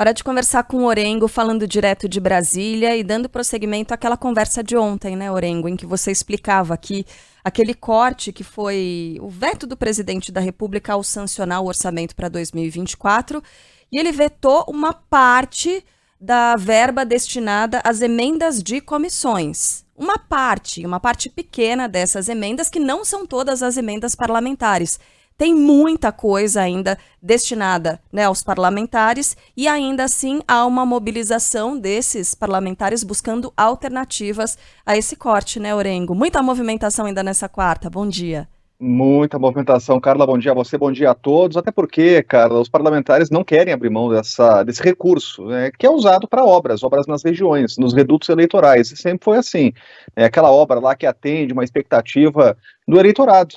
Hora de conversar com o Orengo, falando direto de Brasília e dando prosseguimento àquela conversa de ontem, né, Orengo, em que você explicava que aquele corte que foi o veto do presidente da República ao sancionar o orçamento para 2024, e ele vetou uma parte da verba destinada às emendas de comissões. Uma parte pequena dessas emendas, que não são todas as emendas parlamentares. Tem muita coisa ainda destinada, né, aos parlamentares e ainda assim há uma mobilização desses parlamentares buscando alternativas a esse corte, né, Orengo? Muita movimentação ainda nessa quarta. Bom dia. Muita movimentação. Carla, bom dia a você, bom dia a todos. Até porque, Carla, os parlamentares não querem abrir mão desse recurso, né, que é usado para obras nas regiões, nos redutos eleitorais. E sempre foi assim. É aquela obra lá que atende uma expectativa do eleitorado,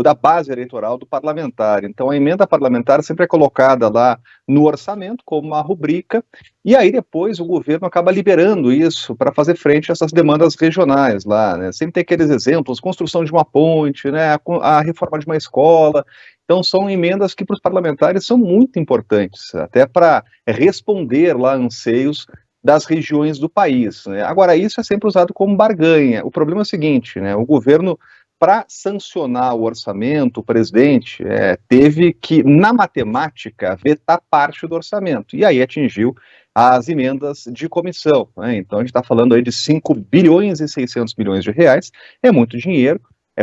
da base eleitoral do parlamentar. Então, a emenda parlamentar sempre é colocada lá no orçamento como uma rubrica, e aí depois o governo acaba liberando isso para fazer frente a essas demandas regionais lá, né? Sempre tem aqueles exemplos, construção de uma ponte, né, a reforma de uma escola. Então são emendas que para os parlamentares são muito importantes, até para responder lá anseios das regiões do país, né? Agora, isso é sempre usado como barganha. O problema é o seguinte, né, o governo, para sancionar o orçamento, o presidente teve que, na matemática, vetar parte do orçamento, e aí atingiu as emendas de comissão, né? Então a gente está falando aí de 5 bilhões e 600 milhões de reais, é muito dinheiro,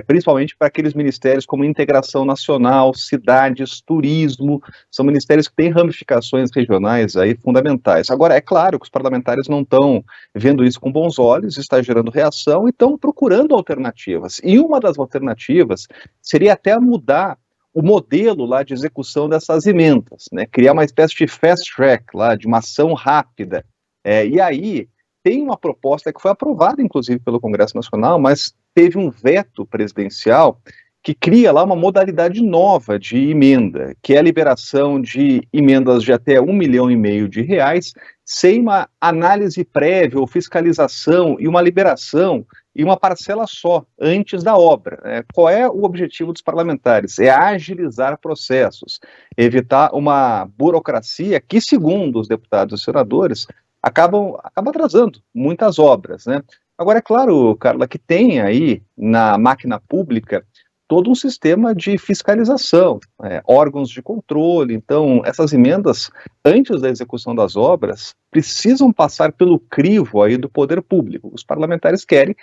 principalmente para aqueles ministérios como integração nacional, cidades, turismo, são ministérios que têm ramificações regionais aí fundamentais. Agora, é claro que os parlamentares não estão vendo isso com bons olhos, está gerando reação e estão procurando alternativas. E uma das alternativas seria até mudar o modelo lá de execução dessas emendas, né? Criar uma espécie de fast track lá, de uma ação rápida. E aí tem uma proposta que foi aprovada, inclusive, pelo Congresso Nacional, mas teve um veto presidencial que cria lá uma modalidade nova de emenda, que é a liberação de emendas de até 1,5 milhão de reais, sem uma análise prévia ou fiscalização e uma liberação e uma parcela só, antes da obra, né? Qual é o objetivo dos parlamentares? É agilizar processos, evitar uma burocracia que, segundo os deputados e senadores, acaba atrasando muitas obras, né? Agora, é claro, Carla, que tem aí na máquina pública todo um sistema de fiscalização, órgãos de controle. Então, essas emendas, antes da execução das obras, precisam passar pelo crivo aí do poder público. Os parlamentares querem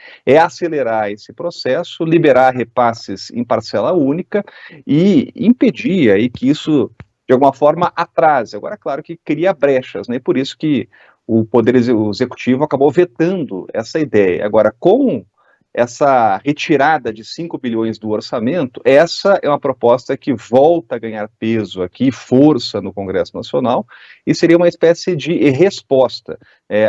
acelerar esse processo, liberar repasses em parcela única e impedir aí que isso, de alguma forma, atrase. Agora, é claro que cria brechas, né? E por isso que o Poder Executivo acabou vetando essa ideia. Agora, com essa retirada de 5 bilhões do orçamento, essa é uma proposta que volta a ganhar peso aqui, força no Congresso Nacional, e seria uma espécie de resposta.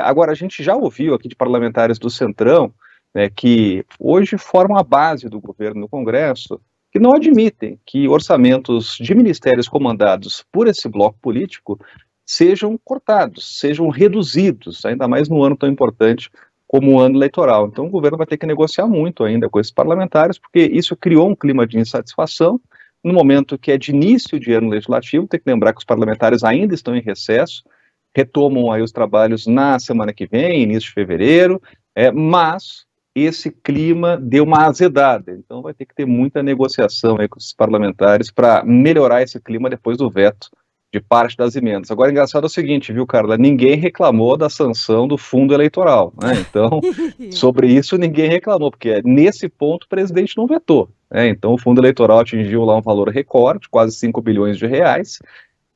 Agora, a gente já ouviu aqui de parlamentares do Centrão, né, que hoje formam a base do governo no Congresso, que não admitem que orçamentos de ministérios comandados por esse bloco político sejam cortados, sejam reduzidos, ainda mais num ano tão importante como o ano eleitoral. Então o governo vai ter que negociar muito ainda com esses parlamentares, porque isso criou um clima de insatisfação, no momento que é de início de ano legislativo. Tem que lembrar que os parlamentares ainda estão em recesso, retomam aí os trabalhos na semana que vem, início de fevereiro, mas esse clima deu uma azedada, então vai ter que ter muita negociação aí com os parlamentares para melhorar esse clima depois do veto de parte das emendas. Agora, engraçado é o seguinte, viu, Carla? Ninguém reclamou da sanção do fundo eleitoral, né? Então, sobre isso ninguém reclamou, porque nesse ponto o presidente não vetou, né? Então, o fundo eleitoral atingiu lá um valor recorde, quase 5 bilhões de reais,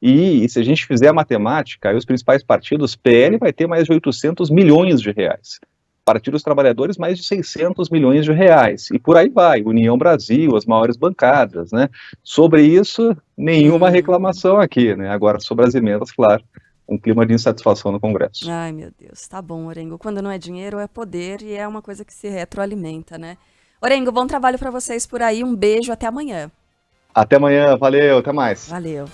e se a gente fizer a matemática, aí os principais partidos, PL vai ter mais de 800 milhões de reais. Partido dos Trabalhadores, mais de 600 milhões de reais. E por aí vai, União Brasil, as maiores bancadas, né? Sobre isso, nenhuma reclamação aqui, né? Agora, sobre as emendas, claro, um clima de insatisfação no Congresso. Ai, meu Deus. Tá bom, Orengo. Quando não é dinheiro, é poder e é uma coisa que se retroalimenta, né? Orengo, bom trabalho pra vocês por aí. Um beijo, até amanhã. Até amanhã, valeu, até mais. Valeu.